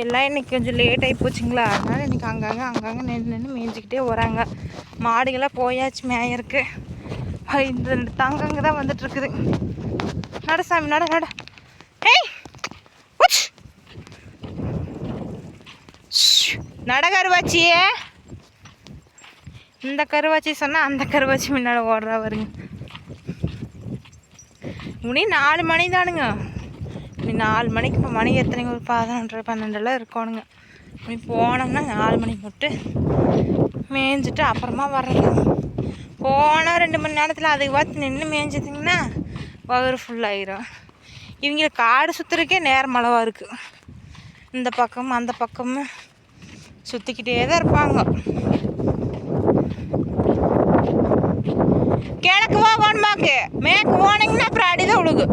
எல்லாம் இன்றைக்கி கொஞ்சம் லேட் ஆகி போச்சுங்களா, அதனால் இன்றைக்கி அங்கங்கே நின்று மேய்ஞ்சிக்கிட்டே வராங்க. மாடுகள்லாம் போயாச்சு மேயருக்கு. இந்த 2 தங்கங்க தான் வந்துட்டுருக்குது. நட சாமி நட நட. ஏய் நட கருவாச்சியே. இந்த கருவாச்சி சொன்னால் அந்த கருவாச்சி முன்னால் ஓடுறா வருங்க. முனி 4 மணி தானுங்க. நீ 4 மணிக்கு இப்போ மணி எத்தனைங்க, ஒரு 11, 12 இருக்கணுங்க. நீ போனோம்னா 4 மணிக்கு மட்டும் மேய்ஞ்சிட்டு அப்புறமா வர்றது. போனால் 2 மணி நேரத்தில் அதுக்கு பார்த்து நின்று மேய்ஞ்சிட்டிங்கன்னா வயிறு ஃபுல்லாகிடும். இவங்க காடு சுற்றுறதுக்கே நேரம் அளவாக இருக்குது. இந்த பக்கம் அந்த பக்கமும் சுற்றிக்கிட்டே தான் இருப்பாங்க. கிழக்கு போகணுமாக்கு மேற்கு போனீங்கன்னா அப்புறம் அடிதான் உழுகு.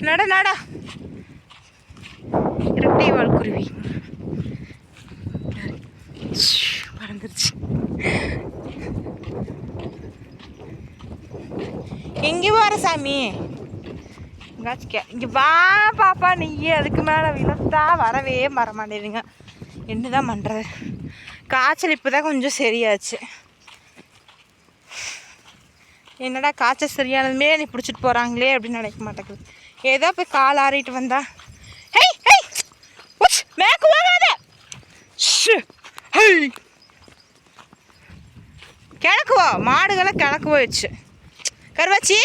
நட நட. இரட்டை வால் குருவி பறந்துருச்சு. எங்கே போகிற சாமி? இங்கே வா பாப்பா. நீ அதுக்கு மேலே விழுத்தா வரவே மாட்டேதுங்க. என்னதான் பண்ணுறது? காய்ச்சல் இப்போ தான் கொஞ்சம் சரியாச்சு. என்னடா காய்ச்சல் சரியானதுமே நீ பிடிச்சிட்டு போகிறாங்களே அப்படின்னு நினைக்க மாட்டேங்குது. ஏதோ போய் கால் ஆறிட்டு வந்தா ஹெய் ஹெய் மேற்கு வாங்காத. கிழக்கு வா. மாடுகளை கிழக்கு போயிடுச்சு. கருவாச்சி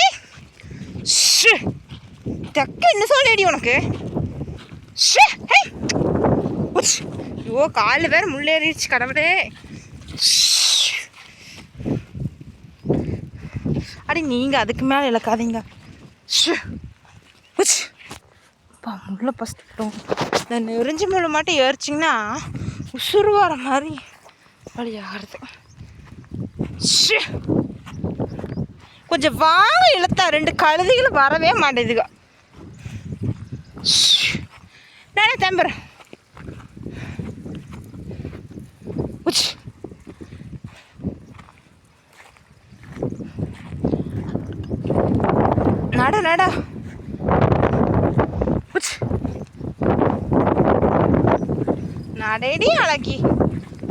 தக்க என்ன சொல்லிடி உனக்கு? ஐயோ காலில் வேறு முள்ளேறிடுச்சு கடவுளே. அடி நீங்கள் அதுக்கு மேலே இழக்காதீங்க. அப்பா முள்ள பசிட்டோம். இந்த நெறிஞ்சி முள் மட்டும் ஏறிச்சிங்கன்னா உசுறு வர மாதிரி வழி ஆகிறது. கொஞ்சம் வாங்க இழுத்தா 2 கழுதிகளும் வரவே மாட்டேதுங்க. நானே தம்புறேன். நட நட. நடடி அழகி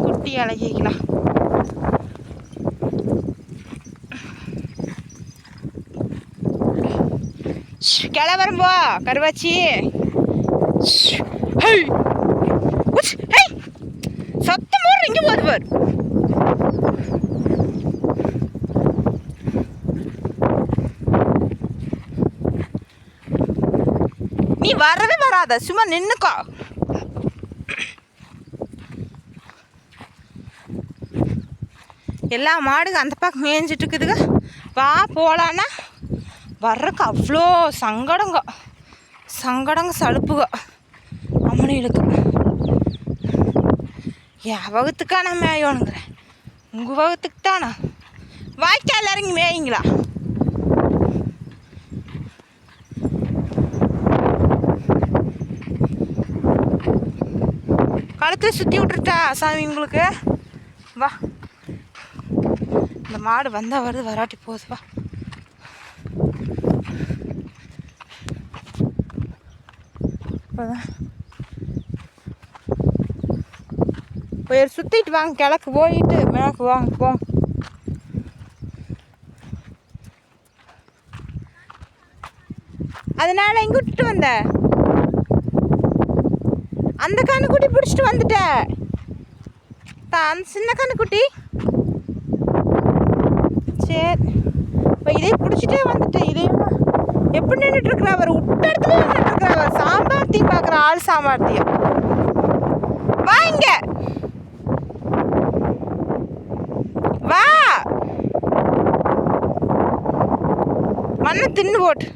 குட்டி அழகிக்கலாம். கிளவரம் போ கருவாச்சி. சத்தம் போடுற இங்கே போது பார். நீ வரவே வராத, சும்மா நின்னுக்கோ. எல்லா மாடுங்க அந்த பக்கம் மேய்ஞ்சிட்டு இருக்குதுங்க. வா போகலான்னா வர்றக்கு அவ்வளோ சங்கடங்க சலுப்புக அம்மனிகளுக்கு. என் வகுத்துக்கான மேயோனுங்கிறேன், உங்கள் வகுத்துக்கு தானே. வாய்க்கால் இறங்கி மேயிங்களா? கழுத்தில் சுற்றி விட்டுருட்டா சாமி உங்களுக்கு. வா, இந்த மாடு வந்தால் வருது, வராட்டி போகுது. வா. போய் சுற்றிட்டு வாங்க, கிழக்கு போயிட்டு மேற்கு வாங்க போங்க. அதனால எங்கே விட்டுட்டு வந்த? அந்த கண்ணுக்குட்டி பிடிச்சிட்டு வந்துட்ட. அந்த சின்ன கண்ணுக்குட்டி சரி இப்போ இதே பிடிச்சிட்டே வந்துட்டேன். இதே எப்படி நின்றுட்டு இருக்கிற? அவர் விட்ட இடத்துல நின்றுட்டு இருக்கிற. சாம்பார்த்தியும் பார்க்குற ஆள் சாமர்த்தியம். வா இங்க வா. மண்ணை தின்னு போட்டு